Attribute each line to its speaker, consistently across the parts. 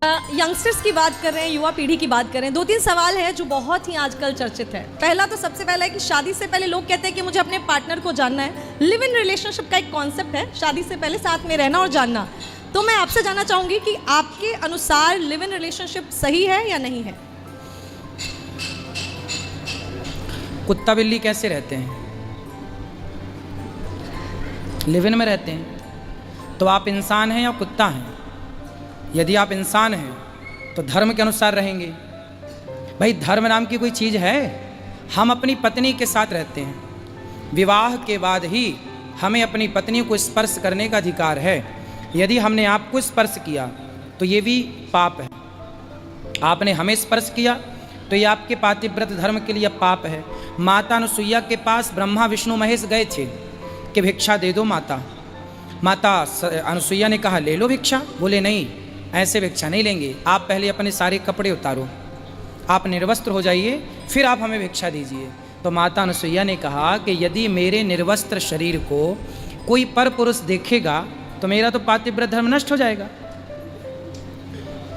Speaker 1: Youngsters की बात कर रहे हैं, युवा पीढ़ी की बात कर रहे हैं। 2-3 सवाल है जो बहुत ही आजकल चर्चित है। पहला तो सबसे पहला है कि शादी से पहले लोग कहते हैं कि मुझे अपने पार्टनर को जानना है। लिव इन रिलेशनशिप का एक कॉन्सेप्ट है, शादी से पहले साथ में रहना और जानना। तो मैं आपसे जानना चाहूँगी कि आपके अनुसार लिव इन रिलेशनशिप सही है या नहीं है?
Speaker 2: कुत्ता बिल्ली कैसे रहते हैं? लिव इन में रहते हैं। तो आप इंसान हैं या कुत्ता हैं? यदि आप इंसान हैं तो धर्म के अनुसार रहेंगे। भाई धर्म नाम की कोई चीज़ है? हम अपनी पत्नी के साथ रहते हैं। विवाह के बाद ही हमें अपनी पत्नी को स्पर्श करने का अधिकार है। यदि हमने आपको स्पर्श किया तो ये भी पाप है। आपने हमें स्पर्श किया तो ये आपके पातिव्रत धर्म के लिए पाप है। माता अनुसुईया के पास ब्रह्मा विष्णु महेश गए थे कि भिक्षा दे दो माता। माता अनुसुईया ने कहा ले लो भिक्षा। बोले नहीं, ऐसे भिक्षा नहीं लेंगे, आप पहले अपने सारे कपड़े उतारो, आप निर्वस्त्र हो जाइए, फिर आप हमें भिक्षा दीजिए। तो माता अनुसुईया ने कहा कि यदि मेरे निर्वस्त्र शरीर को कोई पर पुरुष देखेगा तो मेरा तो पातिव्रत धर्म नष्ट हो जाएगा।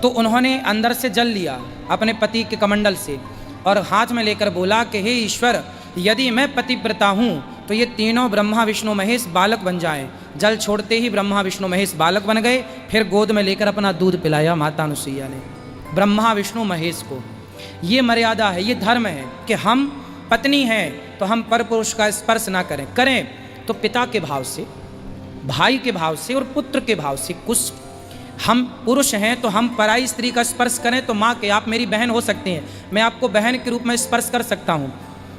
Speaker 2: तो उन्होंने अंदर से जल लिया अपने पति के कमंडल से और हाथ में लेकर बोला कि हे ईश्वर, यदि मैं पतिव्रता हूँ तो ये तीनों ब्रह्मा विष्णु महेश बालक बन जाएं। जल छोड़ते ही ब्रह्मा विष्णु महेश बालक बन गए। फिर गोद में लेकर अपना दूध पिलाया माता अनुसुईया ने ब्रह्मा विष्णु महेश को। ये मर्यादा है, ये धर्म है कि हम पत्नी हैं तो हम पर पुरुष का स्पर्श ना करें तो पिता के भाव से, भाई के भाव से और पुत्र के भाव से। कुछ हम पुरुष हैं तो हम पराई स्त्री का स्पर्श करें तो माँ के, आप मेरी बहन हो सकती हैं, मैं आपको बहन के रूप में स्पर्श कर सकता हूँ,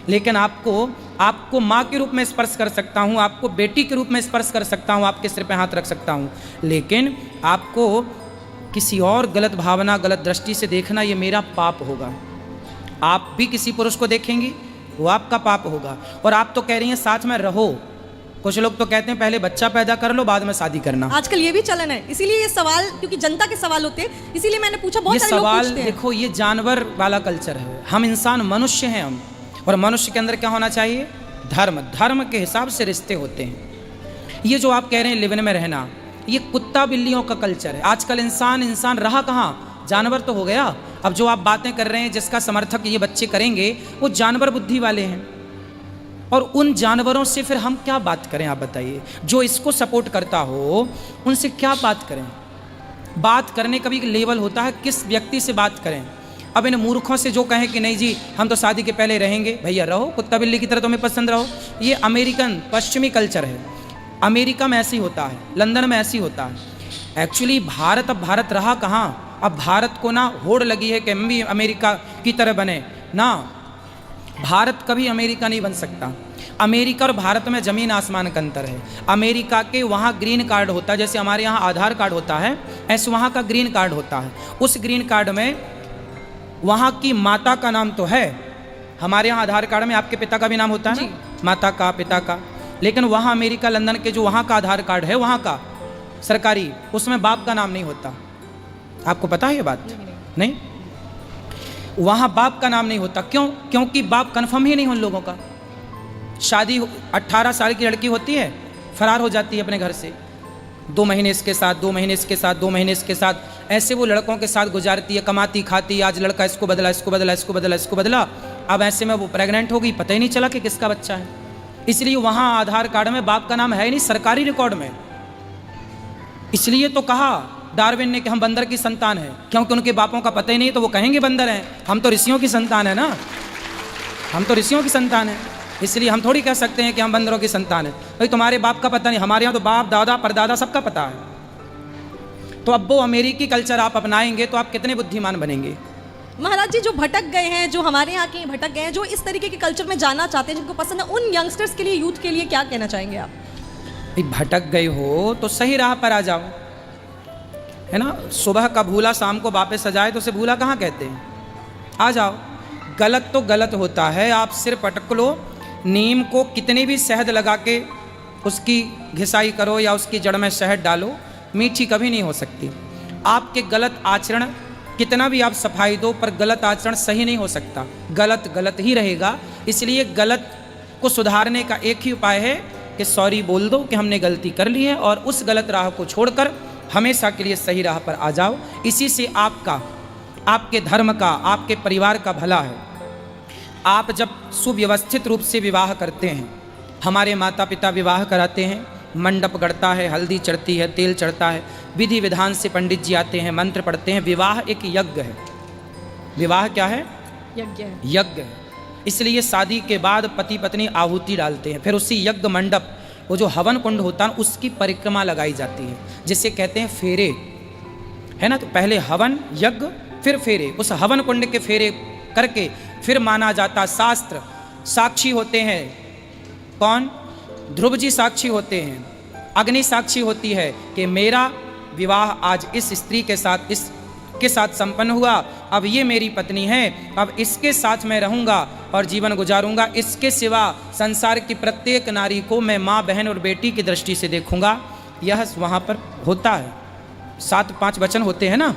Speaker 2: लेकिन आपको माँ के रूप में स्पर्श कर सकता हूँ, आपको बेटी के रूप में स्पर्श कर सकता हूँ, आपके सिर पे हाथ रख सकता हूँ, लेकिन आपको किसी और गलत भावना गलत दृष्टि से देखना ये मेरा पाप होगा। आप भी किसी पुरुष को देखेंगी वो आपका पाप होगा। और आप तो कह रही हैं साथ में रहो। कुछ लोग तो कहते हैं पहले बच्चा पैदा कर लो बाद में शादी करना। आजकल
Speaker 1: ये भी चलन है, इसीलिए ये सवाल, क्योंकि जनता के सवाल होते हैं, इसीलिए मैंने पूछा। बहुत सारे लोग पूछते हैं।
Speaker 2: देखो ये जानवर वाला कल्चर है, हम इंसान मनुष्य हैं हम, और मनुष्य के अंदर क्या होना चाहिए? धर्म। धर्म के हिसाब से रिश्ते होते हैं। ये जो आप कह रहे हैं लिव इन में रहना, ये कुत्ता बिल्लियों का कल्चर है। आजकल इंसान रहा कहाँ? जानवर तो हो गया। अब जो आप बातें कर रहे हैं जिसका समर्थक ये बच्चे करेंगे वो जानवर बुद्धि वाले हैं, और उन जानवरों से फिर हम क्या बात करें? आप बताइए। जो इसको सपोर्ट करता हो उनसे क्या बात करें? बात करने का भी एक लेवल होता है, किस व्यक्ति से बात करें। अब इन मूर्खों से जो कहें कि नहीं जी हम तो शादी के पहले रहेंगे, भैया रहो, कुत्ता बिल्ली की तरह तुम्हें पसंद रहो। ये अमेरिकन पश्चिमी कल्चर है। अमेरिका में ऐसी होता है, लंदन में ऐसी होता है। एक्चुअली भारत, अब भारत रहा कहाँ? अब भारत को ना होड़ लगी है कि हम भी अमेरिका की तरह बने ना। भारत कभी अमेरिका नहीं बन सकता। अमेरिका और भारत में ज़मीन आसमान का अंतर है। अमेरिका के वहाँ ग्रीन कार्ड होता है, जैसे हमारे यहाँ आधार कार्ड होता है, ऐसे वहाँ का ग्रीन कार्ड होता है। उस ग्रीन कार्ड में वहाँ की माता का नाम तो है, हमारे यहाँ आधार कार्ड में आपके पिता का भी नाम होता है, माता का, पिता का, लेकिन वहाँ अमेरिका लंदन के जो वहाँ का आधार कार्ड है वहाँ का सरकारी, उसमें बाप का नाम नहीं होता। आपको पता है ये बात? नहीं, वहाँ बाप का नाम नहीं होता। क्यों? क्योंकि बाप कन्फर्म ही नहीं उन लोगों का। शादी 18 साल की लड़की होती है, फरार हो जाती है अपने घर से, 2 महीने इसके साथ, 2 महीने इसके साथ, 2 महीने इसके साथ, ऐसे वो लड़कों के साथ गुजारती है, कमाती खाती। आज लड़का इसको बदला, इसको बदला, इसको बदला, इसको बदला। अब ऐसे में वो प्रेग्नेंट हो गई, पता ही नहीं चला कि किसका बच्चा है। इसलिए वहाँ आधार कार्ड में बाप का नाम है ही नहीं, सरकारी रिकॉर्ड में। इसलिए तो कहा डार्विन ने कि हम बंदर की संतान है, क्योंकि उनके बापों का पता ही नहीं, तो वो कहेंगे बंदर हैं। हम तो ऋषियों की संतान है ना, हम तो ऋषियों की संतान है, इसलिए हम थोड़ी कह सकते हैं कि हम बंदरों की संतान है। भाई तुम्हारे बाप का पता नहीं, हमारे यहाँ तो बाप दादा परदादा सबका पता है। तो अब वो अमेरिकी कल्चर आप अपनाएंगे तो आप कितने बुद्धिमान बनेंगे?
Speaker 1: महाराज जी, जो भटक गए हैं, जो हमारे यहाँ के भटक गए हैं, जो इस तरीके के कल्चर में जाना चाहते हैं, जिनको पसंद है, उन यंगस्टर्स के लिए, यूथ के लिए क्या कहना चाहेंगे आप?
Speaker 2: भाई भटक गए हो तो सही राह पर आ जाओ, है ना। सुबह का भूला शाम को वापस आ जाए तो उसे भूला कहाँ कहते हैं? आ जाओ। गलत तो गलत होता है, आप सिर पटक लो। नीम को कितनी भी शहद लगा के उसकी घिसाई करो या उसकी जड़ में शहद डालो, मीठी कभी नहीं हो सकती। आपके गलत आचरण कितना भी आप सफाई दो, पर गलत आचरण सही नहीं हो सकता। गलत गलत ही रहेगा। इसलिए गलत को सुधारने का एक ही उपाय है कि सॉरी बोल दो कि हमने गलती कर ली है, और उस गलत राह को छोड़कर हमेशा के लिए सही राह पर आ जाओ। इसी से आपका, आपके धर्म का, आपके परिवार का भला है। आप जब सुव्यवस्थित रूप से विवाह करते हैं, हमारे माता पिता विवाह कराते हैं, मंडप गढ़ता है, हल्दी चढ़ती है, तेल चढ़ता है, विधि विधान से पंडित जी आते हैं, मंत्र पढ़ते हैं। विवाह एक यज्ञ है। विवाह क्या है?
Speaker 1: यज्ञ है।
Speaker 2: यज्ञ है। इसलिए शादी के बाद पति पत्नी आहुति डालते हैं, फिर उसी यज्ञ मंडप, वो जो हवन कुंड होता है उसकी परिक्रमा लगाई जाती है, जिसे कहते हैं फेरे, है ना। तो पहले हवन, यज्ञ, फिर फेरे। उस हवन कुंड के फेरे करके फिर माना जाता, शास्त्र साक्षी होते हैं। कौन? ध्रुव जी साक्षी होते हैं, अग्नि साक्षी होती है कि मेरा विवाह आज इस स्त्री के साथ, इसके साथ संपन्न हुआ। अब ये मेरी पत्नी है, अब इसके साथ मैं रहूँगा और जीवन गुजारूंगा। इसके सिवा संसार की प्रत्येक नारी को मैं माँ, बहन और बेटी की दृष्टि से देखूंगा। यह वहाँ पर होता है। 7-5 वचन होते हैं ना,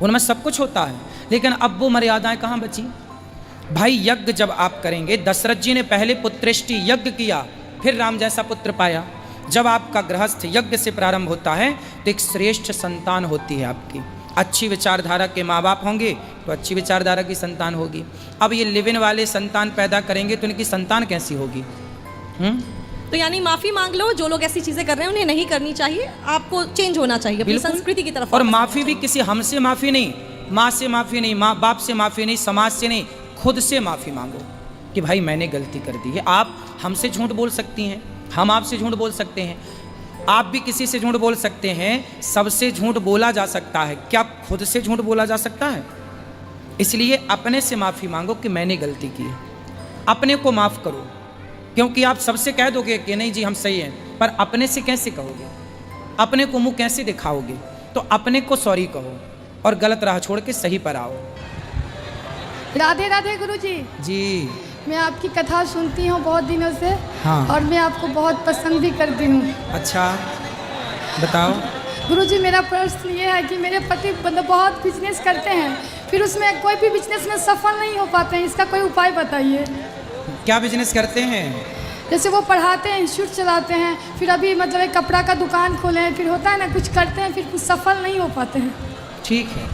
Speaker 2: उनमें सब कुछ होता है। लेकिन अब वो मर्यादाएं कहाँ बची? भाई यज्ञ जब आप करेंगे, दशरथ जी ने पहले पुत्रेष्टि यज्ञ किया, फिर राम जैसा पुत्र पाया। जब आपका गृहस्थ यज्ञ से प्रारंभ होता है तो एक श्रेष्ठ संतान होती है आपकी। अच्छी विचारधारा के माँ बाप होंगे तो अच्छी विचारधारा की संतान होगी। अब ये लिव इन वाले संतान पैदा करेंगे तो इनकी संतान कैसी होगी?
Speaker 1: तो यानी माफी मांग लो, जो लोग ऐसी चीजें कर रहे हैं उन्हें नहीं करनी चाहिए, आपको चेंज होना चाहिए अपनी संस्कृति की तरफ।
Speaker 2: और माफी भी किसी हमसे माफी नहीं, माँ से माफी नहीं, माँ बाप से माफी नहीं, समाज से नहीं, खुद से माफी मांगो कि भाई मैंने गलती कर दी है। आप हमसे झूठ बोल सकती हैं, हम आपसे झूठ बोल सकते हैं, आप भी किसी से झूठ बोल सकते हैं। सबसे झूठ बोला जा सकता है, क्या खुद से झूठ बोला जा सकता है? इसलिए अपने से माफ़ी मांगो कि मैंने गलती की है, अपने को माफ़ करो। क्योंकि आप सबसे कह दोगे कि नहीं जी हम सही हैं, पर अपने से कैसे कहोगे? अपने को मुंह कैसे दिखाओगे? तो अपने को सॉरी कहो और गलत राह छोड़ के सही पर आओ।
Speaker 3: राधे राधे गुरु जी।
Speaker 2: जी
Speaker 3: मैं आपकी कथा सुनती हूँ बहुत दिनों से।
Speaker 2: हाँ।
Speaker 3: और मैं आपको बहुत पसंद भी करती हूँ।
Speaker 2: अच्छा बताओ।
Speaker 3: गुरु जी मेरा प्रश्न ये है कि मेरे पति मतलब बहुत बिजनेस करते हैं, फिर उसमें कोई भी बिजनेस में सफल नहीं हो पाते हैं, इसका कोई उपाय बताइए।
Speaker 2: क्या बिजनेस करते हैं?
Speaker 3: जैसे वो पढ़ाते हैं, इंस्टीट्यूट चलाते हैं, फिर अभी मतलब एक कपड़ा का दुकान खोले हैं, फिर होता है ना कुछ करते हैं, फिर कुछ सफल नहीं हो पाते हैं।
Speaker 2: ठीक है,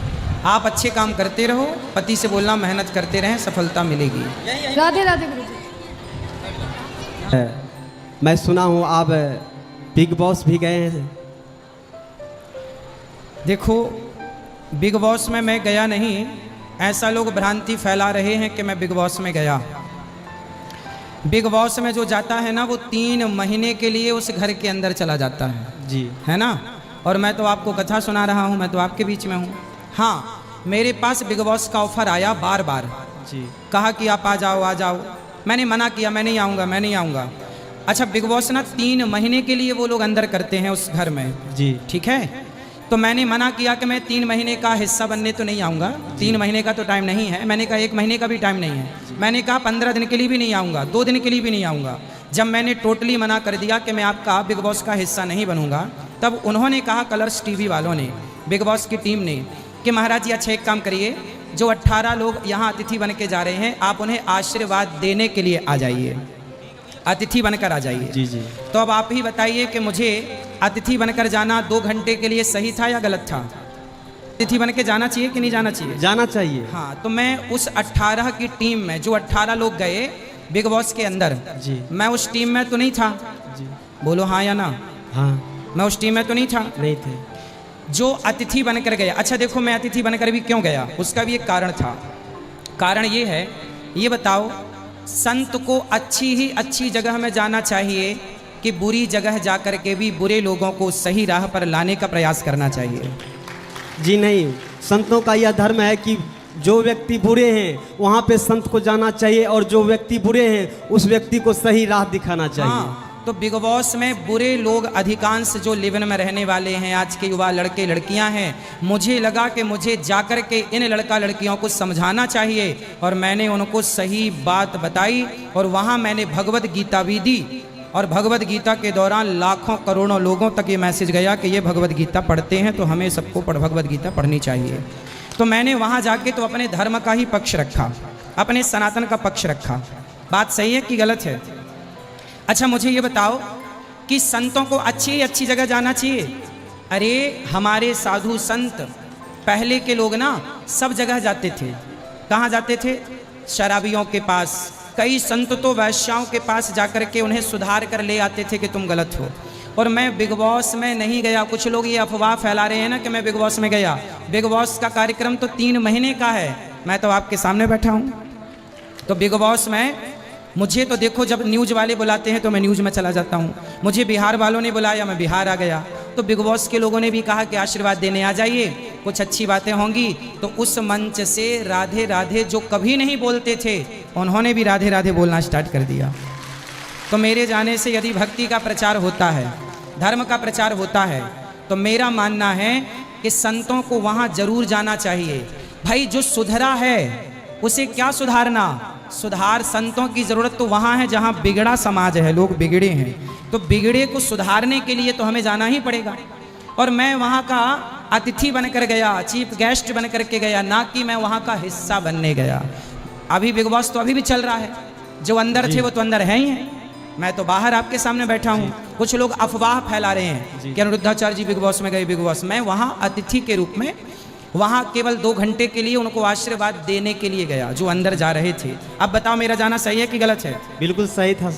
Speaker 2: आप अच्छे काम करते रहो, पति से बोलना मेहनत करते रहें, सफलता मिलेगी।
Speaker 3: राधे राधे गुरु जी।
Speaker 4: मैं सुना हूँ आप बिग बॉस भी गए हैं।
Speaker 2: देखो बिग बॉस में मैं गया नहीं, ऐसा लोग भ्रांति फैला रहे हैं कि मैं बिग बॉस में गया। बिग बॉस में जो जाता है ना, वो 3 महीने के लिए उस घर के अंदर चला जाता है
Speaker 4: जी,
Speaker 2: है ना। और मैं तो आपको कथा सुना रहा हूँ, मैं तो आपके बीच में हूँ। हाँ, मेरे पास बिग बॉस का ऑफर आया बार बार
Speaker 4: जी,
Speaker 2: कहा कि आप आ जाओ आ जाओ। मैंने मना किया, मैं नहीं आऊँगा, मैं नहीं आऊँगा। अच्छा, बिग बॉस ना 3 महीने के लिए वो लोग अंदर करते हैं उस घर में
Speaker 4: जी,
Speaker 2: ठीक है। तो मैंने मना किया कि मैं 3 महीने का हिस्सा बनने तो नहीं आऊँगा, 3 महीने का तो टाइम नहीं है। मैंने कहा 1 महीने का भी टाइम नहीं है। मैंने कहा 15 दिन के लिए भी नहीं आऊँगा, 2 दिन के लिए भी नहीं आऊँगा। जब मैंने टोटली मना कर दिया कि मैं आपका बिग बॉस का हिस्सा नहीं बनूँगा, तब उन्होंने कहा, कलर्स टीवी वालों ने, बिग बॉस की टीम ने, कि महाराज जी अच्छा एक काम करिए, जो 18 लोग यहाँ अतिथि बन के जा रहे हैं, आप उन्हें आशीर्वाद देने के लिए आ जाइए, अतिथि बनकर आ जाइए।
Speaker 4: जी जी।
Speaker 2: तो अब आप ही बताइए कि मुझे अतिथि बनकर जाना 2 घंटे के लिए सही था या गलत था? अतिथि बन के जाना चाहिए कि नहीं जाना चाहिए?
Speaker 4: जाना चाहिए।
Speaker 2: हाँ, तो मैं उस 18 की टीम में, जो 18 लोग गए बिग बॉस के अंदर,
Speaker 4: जी,
Speaker 2: मैं उस टीम में तो नहीं था।
Speaker 4: जी,
Speaker 2: बोलो हाँ या ना।
Speaker 4: हाँ,
Speaker 2: मैं उस टीम में तो नहीं था,
Speaker 4: नहीं थे।
Speaker 2: जो अतिथि बनकर गया। अच्छा देखो, मैं अतिथि बनकर भी क्यों गया, उसका भी एक कारण था। कारण ये है, ये बताओ, संत को अच्छी जगह में जाना चाहिए कि बुरी जगह जाकर के भी बुरे लोगों को सही राह पर लाने का प्रयास करना चाहिए?
Speaker 4: जी नहीं, संतों का यह धर्म है कि जो व्यक्ति बुरे हैं वहाँ पे संत को जाना चाहिए, और जो व्यक्ति बुरे हैं उस व्यक्ति को सही राह दिखाना चाहिए।
Speaker 2: हाँ, तो बिग बॉस में बुरे लोग अधिकांश जो लिव इन में रहने वाले हैं, आज के युवा लड़के लड़कियां हैं, मुझे लगा कि मुझे जाकर के इन लड़का लड़कियों को समझाना चाहिए, और मैंने उनको सही बात बताई। और वहाँ मैंने भगवत गीता भी दी, और भगवत गीता के दौरान लाखों करोड़ों लोगों तक ये मैसेज गया कि ये भगवत गीता पढ़ते हैं तो हमें सबको भगवत गीता पढ़नी चाहिए। तो मैंने वहाँ जाके तो अपने धर्म का ही पक्ष रखा, अपने सनातन का पक्ष रखा। बात सही है कि गलत है? अच्छा मुझे ये बताओ कि संतों को अच्छी जगह जाना चाहिए? अरे हमारे साधु संत पहले के लोग ना सब जगह जाते थे। कहाँ जाते थे? शराबियों के पास। कई संत तो वैश्याओं के पास जाकर के उन्हें सुधार कर ले आते थे कि तुम गलत हो। और मैं बिग बॉस में नहीं गया। कुछ लोग ये अफवाह फैला रहे हैं ना कि मैं बिग बॉस में गया। बिग बॉस का कार्यक्रम तो 3 महीने का है, मैं तो आपके सामने बैठा हूँ। तो बिग बॉस में मुझे तो देखो, जब न्यूज़ वाले बुलाते हैं तो मैं न्यूज़ में चला जाता हूँ। मुझे बिहार वालों ने बुलाया, मैं बिहार आ गया। तो बिग बॉस के लोगों ने भी कहा कि आशीर्वाद देने आ जाइए, कुछ अच्छी बातें होंगी। तो उस मंच से राधे राधे जो कभी नहीं बोलते थे, उन्होंने भी राधे राधे बोलना स्टार्ट कर दिया। तो मेरे जाने से यदि भक्ति का प्रचार होता है, धर्म का प्रचार होता है, तो मेरा मानना है कि संतों को वहाँ जरूर जाना चाहिए। भाई जो सुधरा है उसे क्या सुधारना? सुधार संतों की ज़रूरत तो वहाँ है जहाँ बिगड़ा समाज है, लोग बिगड़े हैं। तो बिगड़े को सुधारने के लिए तो हमें जाना ही पड़ेगा। और मैं वहाँ का अतिथि बनकर गया, चीफ गेस्ट बन करके गया, ना कि मैं वहाँ का हिस्सा बनने गया। अभी बिग बॉस तो अभी भी चल रहा है। जो अंदर थे वो तो अंदर हैं ही हैं, मैं तो बाहर आपके सामने बैठा हूँ। कुछ लोग अफवाह फैला रहे हैं कि अनिरुद्धाचार्य जी बिग बॉस में गए। बिग बॉस मैं वहाँ अतिथि के रूप में, वहाँ केवल 2 घंटे के लिए उनको आशीर्वाद देने के लिए गया जो अंदर जा रहे थे। अब बताओ मेरा जाना सही है कि गलत है?
Speaker 4: बिल्कुल सही था।